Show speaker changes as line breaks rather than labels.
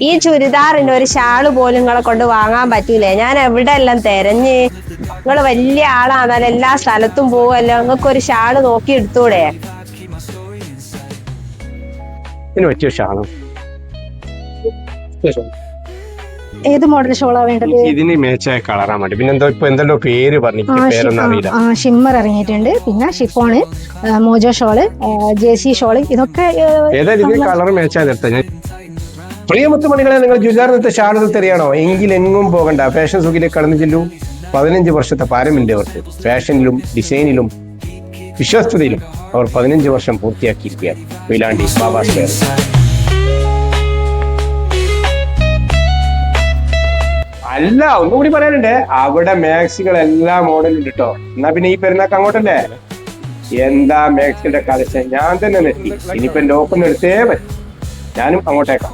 ഈ ചുരിദാറിന് ഒരു ഷാള് പോലും നിങ്ങളെ കൊണ്ട് വാങ്ങാൻ പറ്റൂലേ? ഞാൻ എവിടെ എല്ലാം തെരഞ്ഞ്. നിങ്ങള് വലിയ ആളാണല്ലോ, എല്ലാ സ്ഥലത്തും പോവല്ലോ, നിങ്ങൾക്ക് ഒരു ഷാള് നോക്കി എടുത്തൂടെ?
പറ്റിയ ഷാള്
ഏത് മോഡൽ ഷോളാ വേണ്ടത്?
ഇതിന് മേച്ചായ കളറാ മതി. പിന്നെ എന്തോ ഇപ്പൊ എന്തല്ലോ പേര് പറഞ്ഞു, പേരൊന്നും അറിയില്ല.
ഷിമ്മർ ഇറങ്ങിയിട്ടുണ്ട്, പിന്നെ ഷിഫോണ്, മോജോ ഷോള്, ജേസി ഷോള്, ഇതൊക്കെ
ഏതായാലും ഇതിന് കളർ മേച്ചായ എടുത്ത ഞാൻ. പ്രിയമുത്ത് മണികളെ, നിങ്ങൾ ചുരിദാറിനത്തെ ഷാളുകൾ തെറിയാണോ എങ്കിൽ എങ്ങും പോകണ്ട. ഫാഷൻ സുഖിലേക്ക് കടന്നു ചെല്ലൂ. 15 വർഷത്തെ പാരമ്പര്യം അവർക്ക്. ഫാഷനിലും ഡിസൈനിലും വിശ്വസ്തതയിലും അവർ 15 വർഷം പൂർത്തിയാക്കിയിരിക്കുകയാണ്. കൊയിലാണ്ടി ബാബാ സ്റ്റൈൽ. അല്ല, ഒന്നുകൂടി പറയാനുണ്ട്, അവിടെ മാക്സികൾ എല്ലാ മോഡലും ഉണ്ട് കേട്ടോ. എന്നാ പിന്നെ ഈ പെരുന്നാക്ക് അങ്ങോട്ടല്ലേ? എന്താ മാക്സിയുടെ കളക്ഷൻ, ഞാൻ തന്നെ നെറ്റി. ഇനിയിപ്പോ എന്റെ ഓപ്പൺ എടുത്തേ പറ്റും. ഞാനും അങ്ങോട്ടേക്കാം.